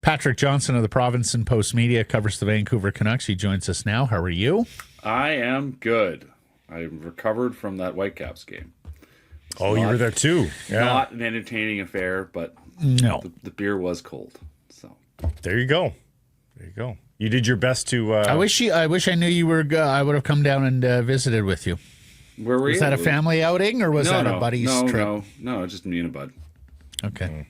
Patrick Johnston of The Province and Post Media covers the Vancouver Canucks. He joins us now. How are you? I am good. I recovered from that Whitecaps game. You were there too. Yeah. Not an entertaining affair, but no, the beer was cold. So there you go. You did your best to. I wish I knew you were. I would have come down and visited with you. Where were you? Was that a family outing or was that a buddy's trip? No, just me and a bud. Okay.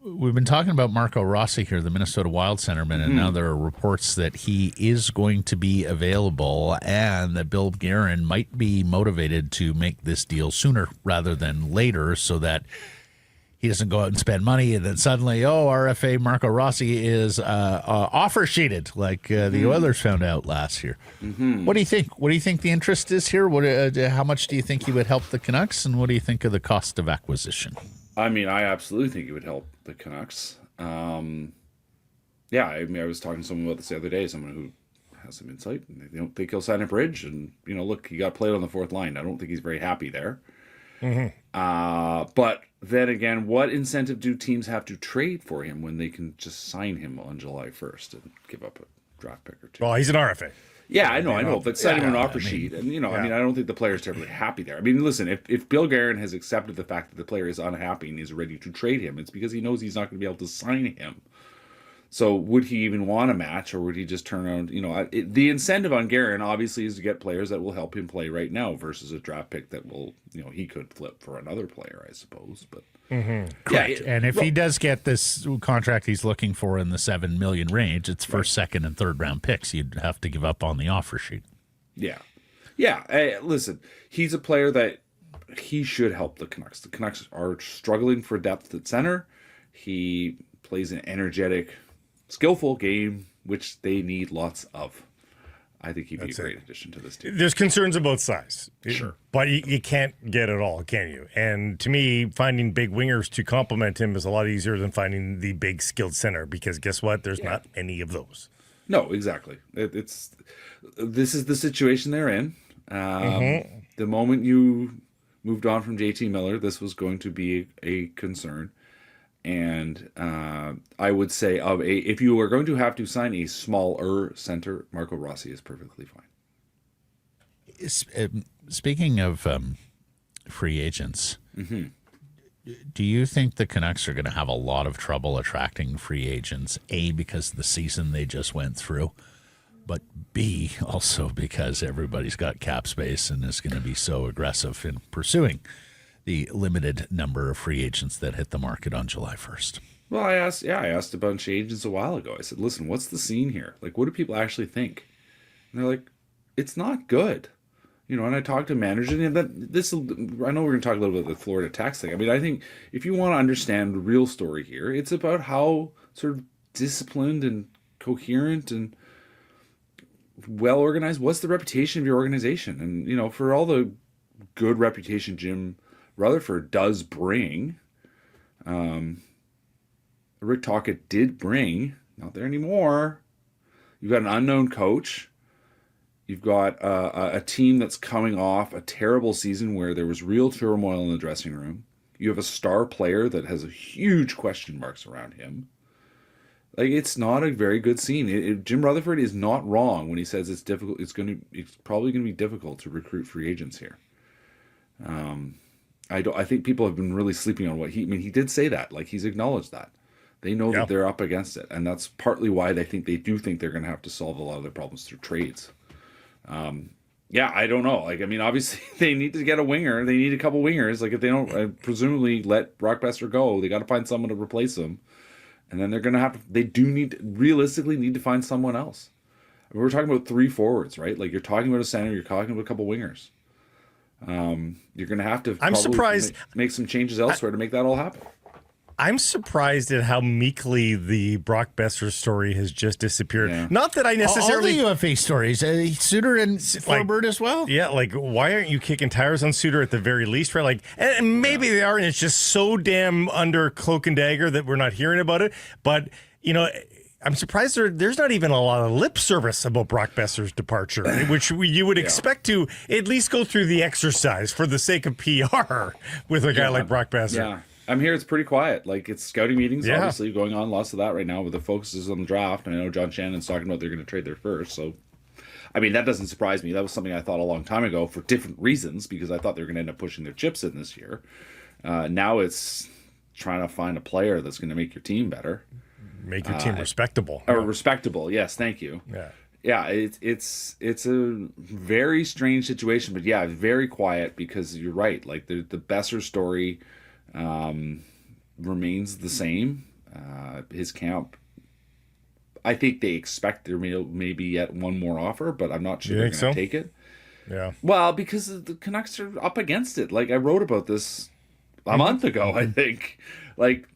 We've been talking about Marco Rossi here, the Minnesota Wild centerman, and now there are reports that he is going to be available and that Bill Guerin might be motivated to make this deal sooner rather than later so that he doesn't go out and spend money and then suddenly, RFA Marco Rossi is offer sheeted like the Oilers found out last year. What do you think? What do you think the interest is here? How much do you think he would help the Canucks, and what do you think of the cost of acquisition? I mean, I absolutely think it would help the Canucks. I was talking to someone about this the other day, someone who has some insight, and they don't think he'll sign a bridge. And, look, he got played on the fourth line. I don't think he's very happy there. But then again, what incentive do teams have to trade for him when they can just sign him on July 1st and give up a draft pick or two? Well, he's an RFA. Yeah, I know, but sign him an offer sheet. And, I don't think the player's terribly happy there. I mean, listen, if Bill Guerin has accepted the fact that the player is unhappy and is ready to trade him, it's because he knows he's not going to be able to sign him. So would he even want a match, or would he just turn around? The incentive on Guerin, obviously, is to get players that will help him play right now versus a draft pick that will, he could flip for another player, I suppose. But correct. And if he does get this contract he's looking for in the $7 million range, it's first, second, and third round picks. You'd have to give up on the offer sheet. Yeah. Listen, he's a player that he should help the Canucks. The Canucks are struggling for depth at center. He plays an energetic, skillful game, which they need lots of. I think he'd be a great addition to this team. There's concerns about size. Sure. But you can't get it all, can you? And to me, finding big wingers to complement him is a lot easier than finding the big skilled center, because guess what? There's not any of those. No, exactly. This is the situation they're in. The moment you moved on from JT Miller, this was going to be a concern. And I would say if you are going to have to sign a smaller center, Marco Rossi is perfectly fine. Speaking of free agents, do you think the Canucks are going to have a lot of trouble attracting free agents, A, because of the season they just went through, but B, also because everybody's got cap space and is going to be so aggressive in pursuing the limited number of free agents that hit the market on July 1st? Well, I asked a bunch of agents a while ago. I said, listen, what's the scene here? Like, what do people actually think? And they're like, it's not good. And I talked to managers, and I know we're going to talk a little bit about the Florida tax thing. I mean, I think if you want to understand the real story here, it's about how sort of disciplined and coherent and well organized, what's the reputation of your organization? And, for all the good reputation Jim Rutherford does bring, Rick Tocchet did bring, not there anymore. You've got an unknown coach. You've got a team that's coming off a terrible season where there was real turmoil in the dressing room. You have a star player that has a huge question marks around him. Like, it's not a very good scene. Jim Rutherford is not wrong when he says it's difficult. It's probably going to be difficult to recruit free agents here. I think people have been really sleeping on what he did say that. Like, he's acknowledged that. They know that they're up against it, and that's partly why they think they're going to have to solve a lot of their problems through trades. I don't know. Like, I mean, obviously they need to get a winger. They need a couple wingers. Like, if they don't presumably let Brock Besser go, they got to find someone to replace him. And then they're going to have to, realistically need to find someone else. I mean, we're talking about 3 forwards, right? Like, you're talking about a center, you're talking about a couple wingers. You're going to have to make some changes elsewhere to make that all happen. I'm surprised at how meekly the Brock Besser story has just disappeared. Yeah. Not that I necessarily... All the UFA stories. Suter and Forbert as well? Yeah, like, why aren't you kicking tires on Suter at the very least? Right? Like, and maybe they are, and it's just so damn under cloak and dagger that we're not hearing about it. But, I'm surprised there's not even a lot of lip service about Brock Besser's departure, which you would expect to at least go through the exercise for the sake of PR with a guy like Brock Besser. Yeah. I'm here. It's pretty quiet. Like, it's scouting meetings, Yeah. obviously, going on. Lots of that right now, but the focus is on the draft. And I know John Shannon's talking about they're going to trade their first. So, I mean, that doesn't surprise me. That was something I thought a long time ago for different reasons, because I thought they were going to end up pushing their chips in this year. Now it's trying to find a player that's going to make your team better. Make your team respectable. Or respectable. Yes, thank you. Yeah. Yeah, it's a very strange situation, but yeah, very quiet, because you're right. Like, the Besser story remains the same. His camp, I think they expect there may be yet one more offer, but I'm not sure they're going to take it. Yeah. Well, because the Canucks are up against it. Like, I wrote about this a month ago, I think. Like,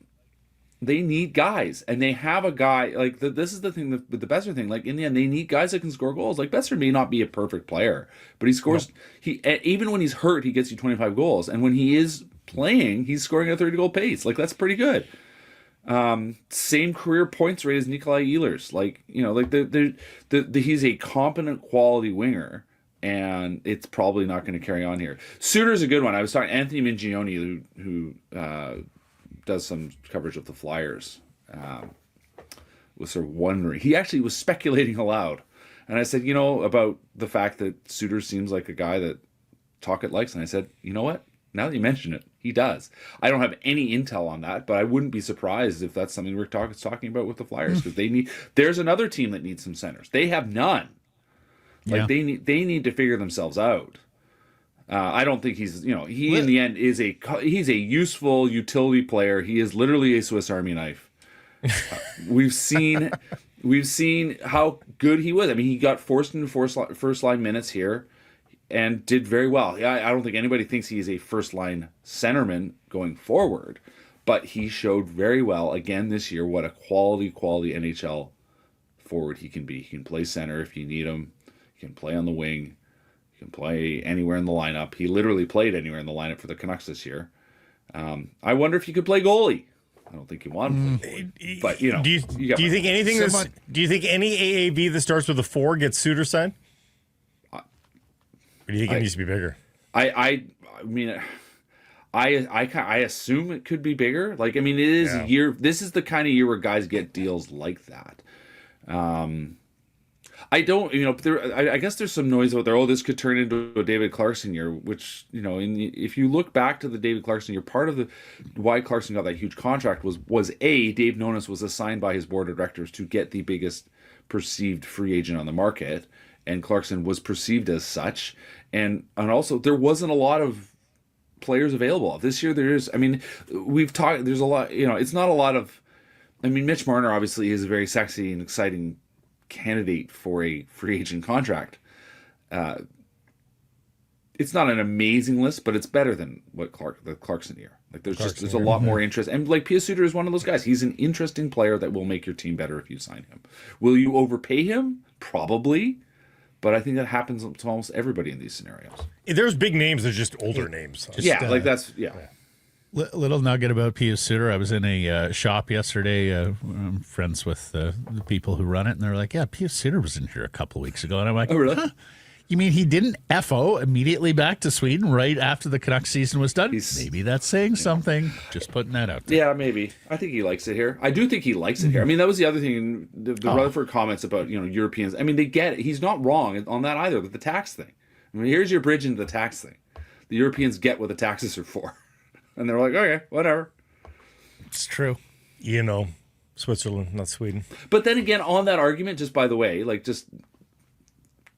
they need guys, and they have a guy. Like, this is the thing, the Besser thing. Like, in the end, they need guys that can score goals. Like, Besser may not be a perfect player, but he scores. He even when he's hurt, he gets you 25 goals, and when he is playing, he's scoring at a 30-goal pace. Like, that's pretty good. Same career points rate as Nikolai Ehlers. Like, you know, like he's a competent quality winger, and it's probably not going to carry on here. Suter's a good one. I was talking Anthony Mingione, who does some coverage of the Flyers, was sort of wondering. He actually was speculating aloud, and I said, you know, about the fact that Suter seems like a guy that Tocchet likes, and I said, you know what? Now that you mention it, he does. I don't have any intel on that, but I wouldn't be surprised if that's something Rick Tocchet's talking about with the Flyers, because there's another team that needs some centers. They have none. Like, they need to figure themselves out. I don't think he's, you know, in the end he's a useful utility player. He is literally a Swiss Army knife. We've seen how good he was. I mean, he got forced into first line minutes here and did very well. I don't think anybody thinks he is a first line centerman going forward, but he showed very well again this year what a quality NHL forward he can be. He can play center if you need him. He can play on the wing. He can play anywhere in the lineup. He literally played anywhere in the lineup for the Canucks this year. I wonder if he could play goalie. I don't think he wanted to play goalie. But, you know. Do you think anything do you think any AAV that starts with a 4 gets Suter signed? Or do you think it needs to be bigger? I mean, I assume it could be bigger. Like, I mean, it is a year. This is the kind of year where guys get deals like that. I don't, you know, I guess there's some noise out there. Oh, this could turn into a David Clarkson year, which, you know, if you look back to the David Clarkson year, part of why Clarkson got that huge contract was Dave Nonis was assigned by his board of directors to get the biggest perceived free agent on the market, and Clarkson was perceived as such. And also there wasn't a lot of players available. This year there is. I mean, we've talked, there's a lot, you know, it's not a lot of, I mean, Mitch Marner obviously is a very sexy and exciting candidate for a free agent contract. It's not an amazing list, but it's better than what the Clarkson year. Like, there's a lot more interest, and like P.S. Suter is one of those guys. He's an interesting player that will make your team better if you sign him. Will you overpay him? Probably, but I think that happens to almost everybody in these scenarios. There's big names. There's just older names. Like that's. Little nugget about P.S. Suter. I was in a shop yesterday. I'm friends with the people who run it, and they're like, "Yeah, P.S. Suter was in here a couple of weeks ago." And I'm like, "Oh, really? Huh? You mean he didn't FO immediately back to Sweden right after the Canucks season was done? Maybe that's saying something. Just putting that out there." Yeah, maybe. I think he likes it here. I do think he likes it here. I mean, that was the other thing. The Rutherford comments about, you know, Europeans. I mean, they get it. He's not wrong on that either. With the tax thing. I mean, here's your bridge into the tax thing. The Europeans get what the taxes are for. And they're like, okay, whatever. It's true. You know, Switzerland, not Sweden. But then again, on that argument, just by the way, like, just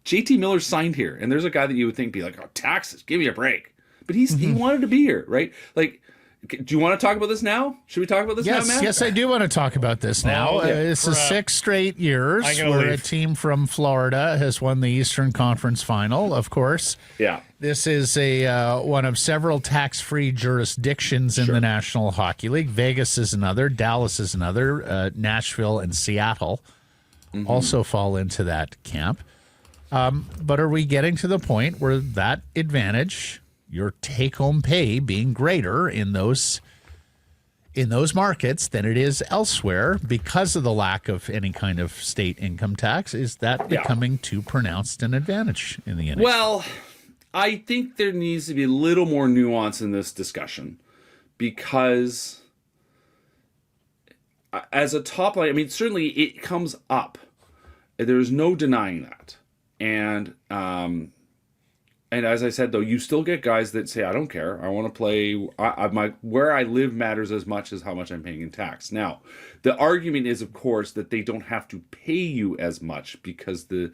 JT Miller signed here. And there's a guy that you would think be like, oh, taxes, give me a break. But he wanted to be here, right? Like, do you want to talk about this now? Should we talk about this now, Matt? Yes, I do want to talk about this now. This is 6 straight years where a team from Florida has won the Eastern Conference Final, of course. Yeah. This is a one of several tax-free jurisdictions in the National Hockey League. Vegas is another. Dallas is another. Nashville and Seattle also fall into that camp. But are we getting to the point where that advantage, your take-home pay being greater in those markets than it is elsewhere because of the lack of any kind of state income tax, is that becoming too pronounced an advantage in the NHL? Well, I think there needs to be a little more nuance in this discussion, because as a top line, I mean, certainly it comes up. There's no denying that. And as I said, though, you still get guys that say, I don't care. I want to play. Where I live matters as much as how much I'm paying in tax. Now, the argument is, of course, that they don't have to pay you as much because the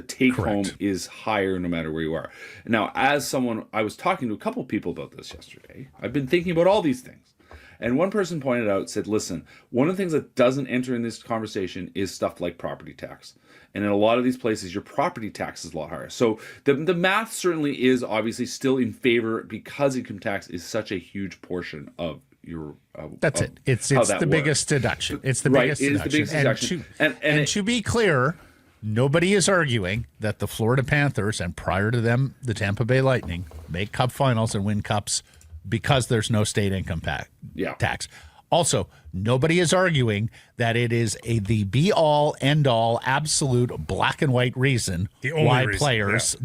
take home is higher no matter where you are. Now, as someone, I was talking to a couple people about this yesterday. I've been thinking about all these things. And one person pointed out, said, listen, one of the things that doesn't enter in this conversation is stuff like property tax. And in a lot of these places, your property tax is a lot higher. So the math certainly is obviously still in favor because income tax is such a huge portion of your. That's it. It's the biggest deduction. It's the biggest deduction. It is the biggest deduction. And to be clear, nobody is arguing that the Florida Panthers and prior to them, the Tampa Bay Lightning make cup finals and win cups because there's no state income tax. Also, nobody is arguing that it is the be-all, end-all, absolute black and white reason why players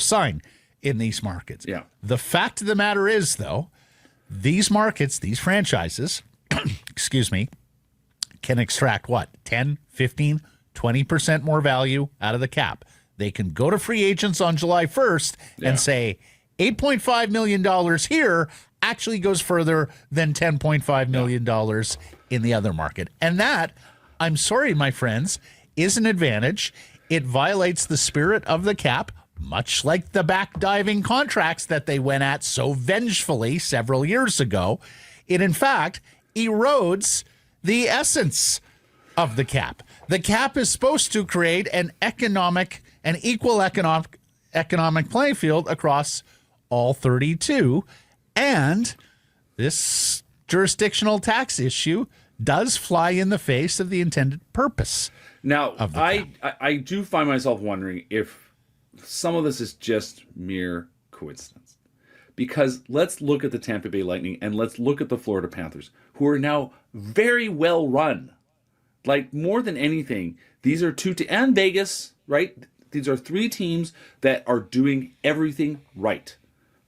sign in these markets. Yeah. The fact of the matter is, though, these markets, these franchises, excuse me, can extract what? 10, 15, 20% more value out of the cap. They can go to free agents on July 1st and say, $8.5 million here actually goes further than $10.5 million in the other market. And that, I'm sorry, my friends, is an advantage. It violates the spirit of the cap, much like the backdiving contracts that they went at so vengefully several years ago. It, in fact, erodes the essence of the cap. The cap is supposed to create an equal economic playing field across all 32. And this jurisdictional tax issue does fly in the face of the intended purpose. Now, I do find myself wondering if some of this is just mere coincidence. Because let's look at the Tampa Bay Lightning and let's look at the Florida Panthers, who are now very well run. Like, more than anything, these are and Vegas, right? These are three teams that are doing everything right.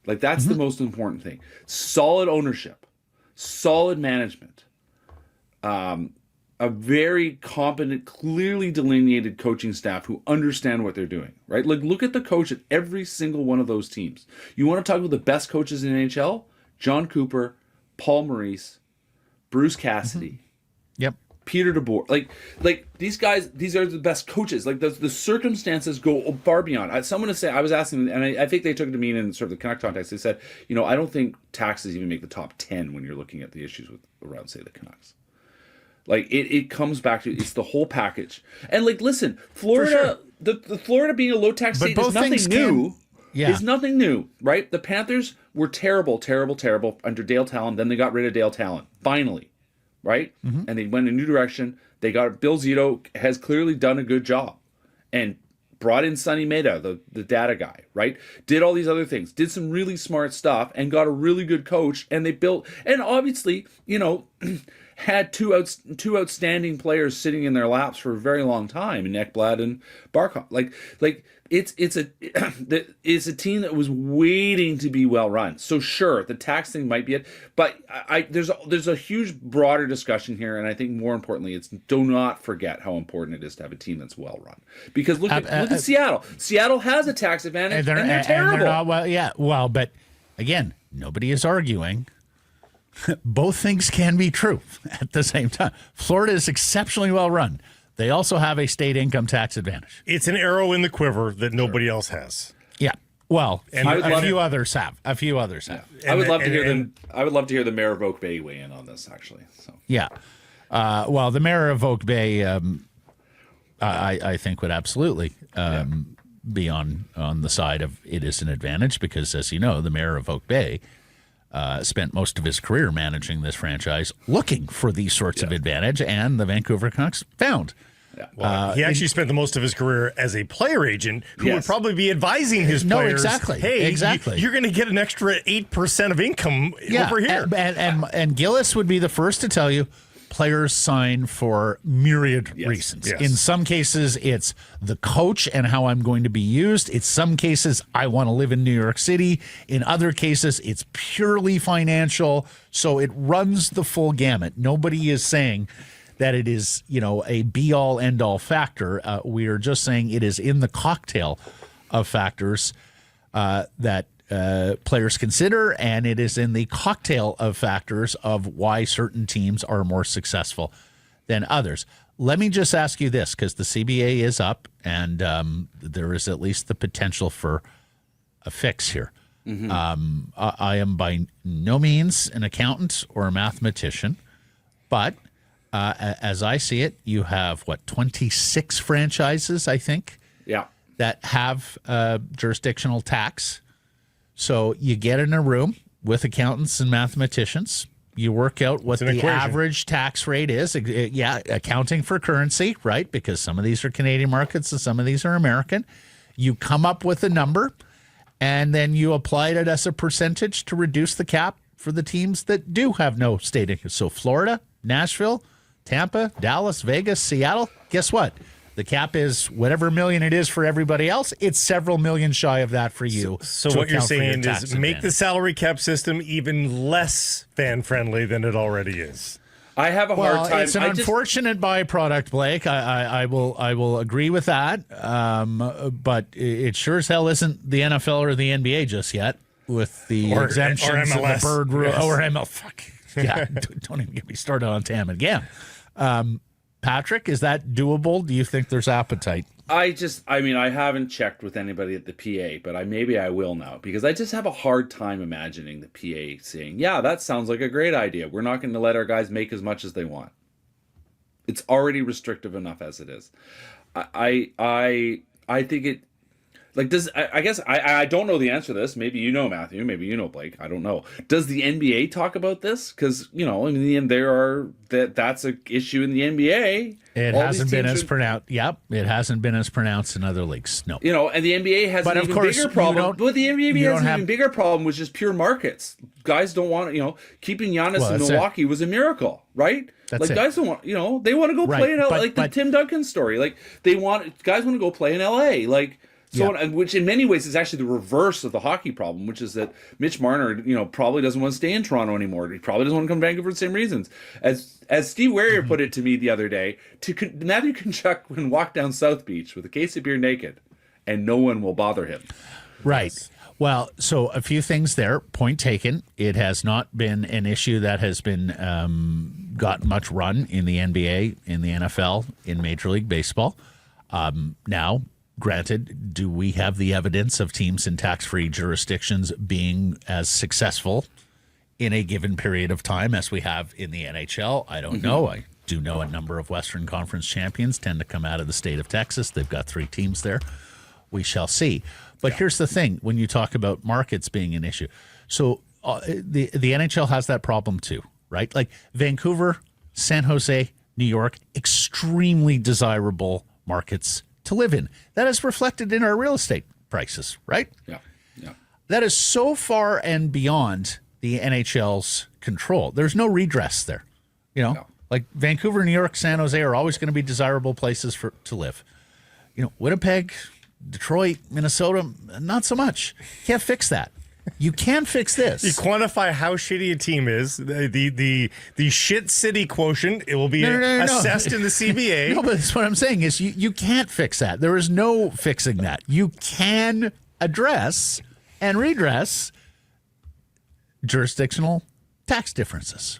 Like, that's the most important thing. Solid ownership, solid management, a very competent, clearly delineated coaching staff who understand what they're doing, right? Like, look at the coach at every single one of those teams. You want to talk about the best coaches in the NHL? John Cooper, Paul Maurice, Bruce Cassidy. Yep. Peter DeBoer, like these guys, these are the best coaches. Like, the circumstances go far beyond. I was asking, and I think they took it to mean in sort of the Canuck context. They said, I don't think taxes even make the top 10 when you're looking at the issues around, say, the Canucks. Like, it comes back to, it's the whole package. And, like, listen, Florida, the Florida being a low tax state is nothing new. It's nothing new, right? The Panthers were terrible under Dale Talon. Then they got rid of Dale Talon, finally. Right? Mm-hmm. And they went in a new direction. They got Bill Zito has clearly done a good job and brought in Sonny Mehta, the data guy, right? Did all these other things, did some really smart stuff and got a really good coach. And they built, and obviously, had two outstanding players sitting in their laps for a very long time, in Ekblad and Barkov. Like it's a team that was waiting to be well run. So sure, the tax thing might be it, but there's a huge broader discussion here, and I think more importantly, it's do not forget how important it is to have a team that's well run. Because look at Seattle. Seattle has a tax advantage, and they're terrible. And they're not, but again, nobody is arguing. Both things can be true at the same time. Florida is exceptionally well run. They also have a state income tax advantage. It's an arrow in the quiver that nobody else has. Yeah. Well, a few others have. I would love to hear the mayor of Oak Bay weigh in on this, actually. So. Yeah. Well, the mayor of Oak Bay, I think, would absolutely be on the side of it is an advantage because, as you know, the mayor of Oak Bay spent most of his career managing this franchise looking for these sorts of advantage, and the Vancouver Canucks found. Yeah. Well, he actually spent the most of his career as a player agent who would probably be advising his players. Exactly. You're going to get an extra 8% of income over here. And Gillis would be the first to tell you, players sign for myriad reasons. Yes. In some cases, it's the coach and how I'm going to be used. In some cases, I want to live in New York City. In other cases, it's purely financial. So it runs the full gamut. Nobody is saying that it is, a be-all, end-all factor. We are just saying it is in the cocktail of factors that players consider, and it is in the cocktail of factors of why certain teams are more successful than others. Let me just ask you this, because the CBA is up, and there is at least the potential for a fix here. I am by no means an accountant or a mathematician, but as I see it, you have, 26 franchises, I think, that have jurisdictional tax. So you get in a room with accountants and mathematicians. You work out what the average tax rate is. Accounting for currency, right? Because some of these are Canadian markets and some of these are American. You come up with a number, and then you apply it as a percentage to reduce the cap for the teams that do have no state income. So Florida, Nashville, Tampa, Dallas, Vegas, Seattle. Guess what? The cap is whatever million it is for everybody else. It's several million shy of that for you. So what you're saying is make the salary cap system even less fan-friendly than it already is. I have a hard time. It's an unfortunate byproduct, Blake. I will agree with that. But it sure as hell isn't the NFL or the NBA just yet with the exemptions of the bird rule. Or ML. Fuck. Yeah, don't even get me started on Tam again. Patrick, is that doable? Do you think there's appetite? I haven't checked with anybody at the PA, but maybe I will now, because I just have a hard time imagining the PA saying, yeah, that sounds like a great idea. We're not going to let our guys make as much as they want. It's already restrictive enough as it is. I think it, I don't know the answer to this. Maybe you know, Matthew. Maybe you know, Blake. I don't know. Does the NBA talk about this? Because, in the end, that's an issue in the NBA. It hasn't been as pronounced. Yep. It hasn't been as pronounced in other leagues. No. And the NBA has an even bigger problem. But the NBA has an even bigger problem, which is pure markets. Guys don't want, keeping Giannis in Milwaukee was a miracle, right? Guys don't want, they want to go play in LA, the Tim Duncan story. Guys want to go play in LA. Which in many ways is actually the reverse of the hockey problem, which is that Mitch Marner, probably doesn't want to stay in Toronto anymore. He probably doesn't want to come to Vancouver for the same reasons. As Steve Warrior put it to me the other day, Matthew Tkachuk can walk down South Beach with a case of beer naked, and no one will bother him. Right. Yes. Well, so a few things there. Point taken. It has not been an issue that has been got much run in the NBA, in the NFL, in Major League Baseball. Now, granted, do we have the evidence of teams in tax-free jurisdictions being as successful in a given period of time as we have in the NHL? I don't know. I do know a number of Western Conference champions tend to come out of the state of Texas. They've got 3 teams there. We shall see. But here's the thing, when you talk about markets being an issue. So the NHL has that problem too, right? Like Vancouver, San Jose, New York, extremely desirable markets to live in. That is reflected in our real estate prices, right? Yeah. That is so far and beyond the NHL's control. There's no redress there. Like Vancouver, New York, San Jose are always going to be desirable places to live. Winnipeg, Detroit, Minnesota, not so much. Can't fix that. You can fix this. You quantify how shitty a team is. The shit city quotient, it will be assessed in the CBA. No, but that's what I'm saying is you can't fix that. There is no fixing that. You can address and redress jurisdictional tax differences.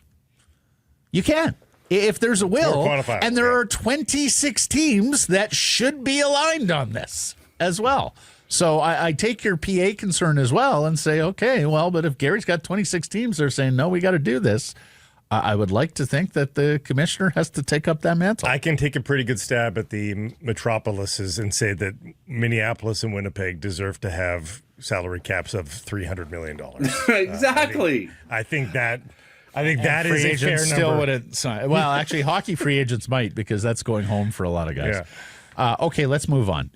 You can. If there's a will, and there are 26 teams that should be aligned on this as well. So I take your PA concern as well and say, okay, well, but if Gary's got 26 teams that are saying, no, we got to do this, I would like to think that the commissioner has to take up that mantle. I can take a pretty good stab at the metropolises and say that Minneapolis and Winnipeg deserve to have salary caps of $300 million. Exactly. I think that is a fair still number. Wouldn't sign. Well, actually, hockey free agents might, because that's going home for a lot of guys. Yeah. Okay, let's move on.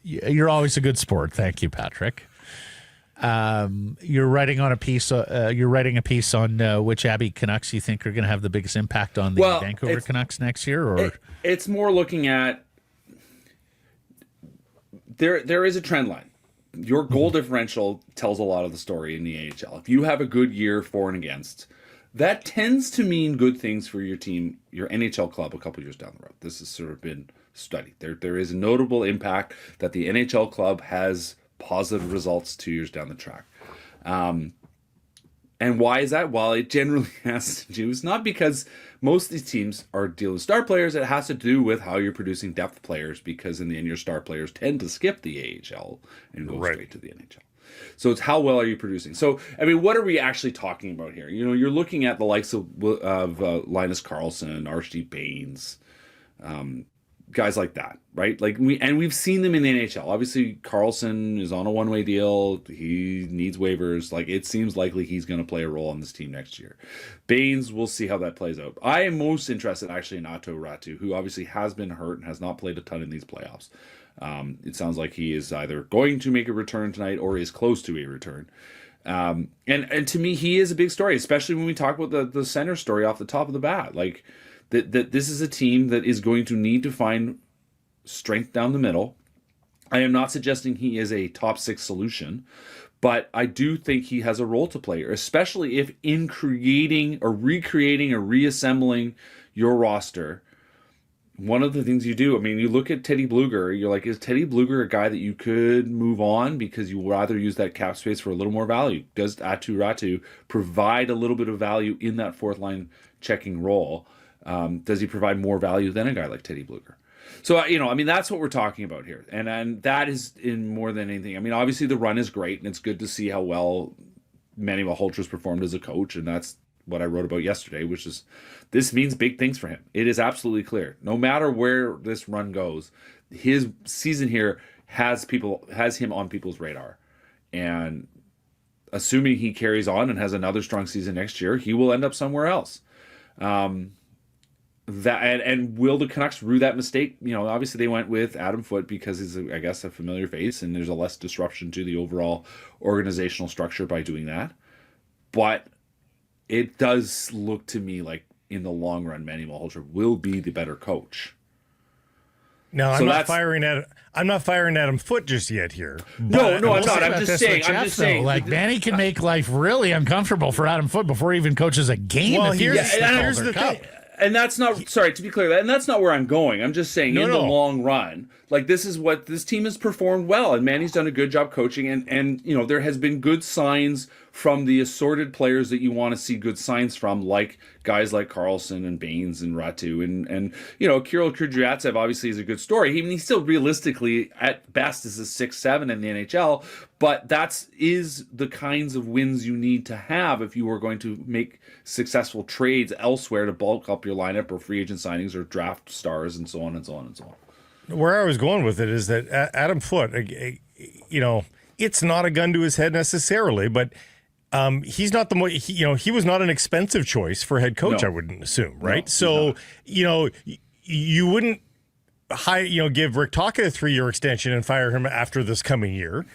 You're always a good sport. Thank you, Patrick. You're writing on a piece. You're writing a piece on which Abbey Canucks you think are going to have the biggest impact on the Vancouver Canucks next year, or it's more looking at there is a trend line. Your goal differential tells a lot of the story in the NHL. If you have a good year for and against, that tends to mean good things for your team, your NHL club, a couple years down the road. This has sort of been studied. There is a notable impact that the NHL club has positive results 2 years down the track. And why is that? Well, it generally has to do, it's not because most of these teams are dealing with star players. It has to do with how you're producing depth players, because in the end, your star players tend to skip the AHL and go straight to the NHL. So it's how well are you producing? So, I mean, what are we actually talking about here? You know, you're looking at the likes of Linus Karlsson, R.C. Baines, guys like that, right? Like we've seen them in the NHL. Obviously, Karlsson is on a one-way deal. He needs waivers. Like, it seems likely he's going to play a role on this team next year. Baines, we'll see how that plays out. I am most interested actually in Aatu Räty, who obviously has been hurt and has not played a ton in these playoffs. It sounds like he is either going to make a return tonight or is close to a return. And to me, he is a big story, especially when we talk about the center story off the top of the bat. Like, that this is a team that is going to need to find strength down the middle. I am not suggesting he is a top six solution, but I do think he has a role to play, especially if in creating or recreating or reassembling your roster, one of the things you do, I mean, you look at Teddy Bluger, you're like, is Teddy Bluger a guy that you could move on because you would rather use that cap space for a little more value? Does Aatu Räty provide a little bit of value in that fourth line checking role? Does he provide more value than a guy like Teddy Bluger? So, I mean, that's what we're talking about here. And that is in more than anything. I mean, obviously the run is great, and it's good to see how well Manny Malhotra's performed as a coach. And that's what I wrote about yesterday, which is this means big things for him. It is absolutely clear. No matter where this run goes, his season here has him on people's radar. And assuming he carries on and has another strong season next year, he will end up somewhere else. And will the Canucks rue that mistake? You know, obviously they went with Adam Foote because he's, I guess, a familiar face, and there's a less disruption to the overall organizational structure by doing that. But it does look to me like in the long run, Manny Malhotra will be the better coach. No, I'm not firing Adam Foote just yet here. No, I'm not. I'm just saying. Like, Manny can make life really uncomfortable for Adam Foote before he even coaches a game. Well, here's the thing. And that's not, sorry, to be clear, and that's not where I'm going. I'm just saying, the long run, like, this is what this team has performed well, and Manny's done a good job coaching, and you know, there has been good signs from the assorted players that you want to see good signs from, like guys like Karlsson and Baines and Räty, and you know, Kirill Kudryavtsev obviously is a good story. I mean, he's still realistically at best is a 6-7 in the NHL, but is the kinds of wins you need to have if you are going to make successful trades elsewhere to bulk up your lineup or free agent signings or draft stars and so on and so on and so on. Where I was going with it is that Adam Foote, you know, it's not a gun to his head necessarily, but he's not he was not an expensive choice for head coach, I wouldn't assume, right? No, so, you know, you wouldn't give Rick Tocchet a 3-year extension and fire him after this coming year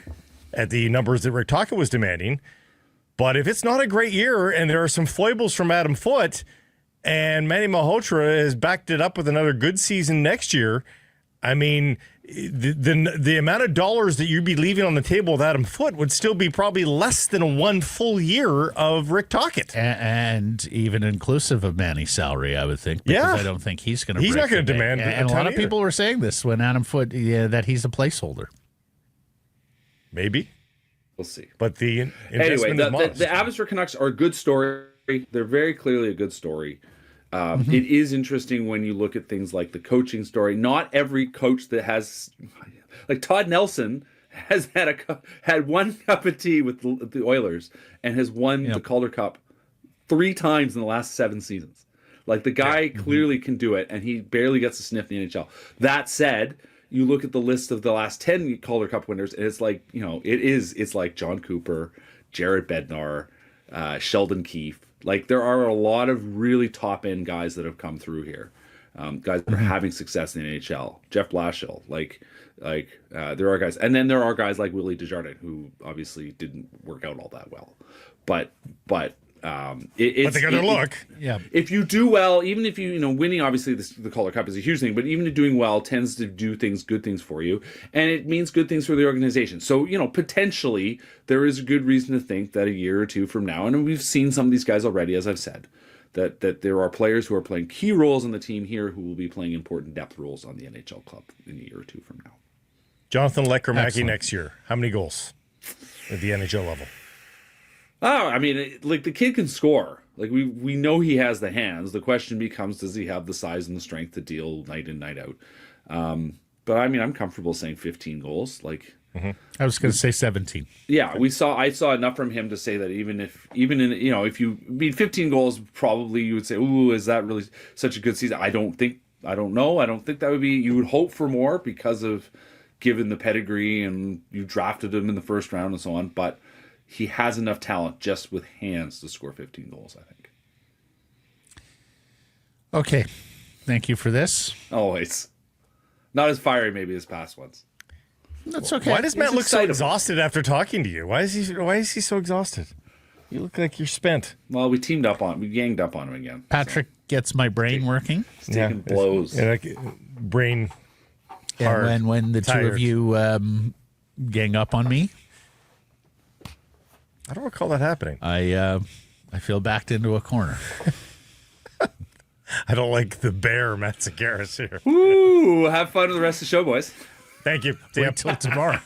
at the numbers that Rick Tocchet was demanding. But if it's not a great year and there are some foibles from Adam Foote and Manny Malhotra has backed it up with another good season next year, I mean, the amount of dollars that you'd be leaving on the table with Adam Foote would still be probably less than one full year of Rick Tocchet. And even inclusive of Manny's salary, I would think. Because I don't think he's going to He's not going to demand and a lot of people were saying this when Adam Foote, that he's a placeholder. Maybe. We'll see. But the Abbotsford Canucks are a good story. They're very clearly a good story. It is interesting when you look at things like the coaching story. Not every coach that has, like Todd Nelson, has had one cup of tea with the Oilers and has won the Calder Cup 3 times in the last 7 seasons. Like, the guy clearly can do it, and he barely gets a sniff in the NHL. That said, you look at the list of the last 10 Calder Cup winners, and it's like, you know, it's like John Cooper, Jared Bednar, Sheldon Keefe. Like, there are a lot of really top-end guys that have come through here. guys that are having success in the NHL. Jeff Blashill, there are guys, and then there are guys like Willie Desjardins who obviously didn't work out all that well, but they got their look. Yeah. If you do well, even if winning, obviously the Calder Cup is a huge thing, but even doing well tends to do good things for you, and it means good things for the organization. So, potentially there is a good reason to think that a year or two from now, and we've seen some of these guys already, as I've said, that there are players who are playing key roles on the team here who will be playing important depth roles on the NHL club in a year or two from now. Jonathan Lekromacki next year. How many goals at the NHL level? Oh, I mean, the kid can score. We know he has the hands. The question becomes, does he have the size and the strength to deal night in, night out? But I mean, I'm comfortable saying 15 goals. I was going to say 17. Yeah, I saw enough from him to say that if you 15 goals, probably you would say, ooh, is that really such a good season? I don't know. I don't think that would be. You would hope for more because of given the pedigree and you drafted him in the first round and so on, but he has enough talent just with hands to score 15 goals, I think. Okay. Thank you for this. Always. Not as fiery maybe as past ones. That's okay. Why does Matt look so exhausted after talking to you? Why is he so exhausted? You look like you're spent. Well, we ganged up on him again. Patrick gets my brain working. He's taking blows. Brain hard. And when the tired. two of you gang up on me, I don't recall that happening. I feel backed into a corner. I don't like the bear, Matt Segaris here. Woo! Have fun with the rest of the show, boys. Thank you. Wait till tomorrow.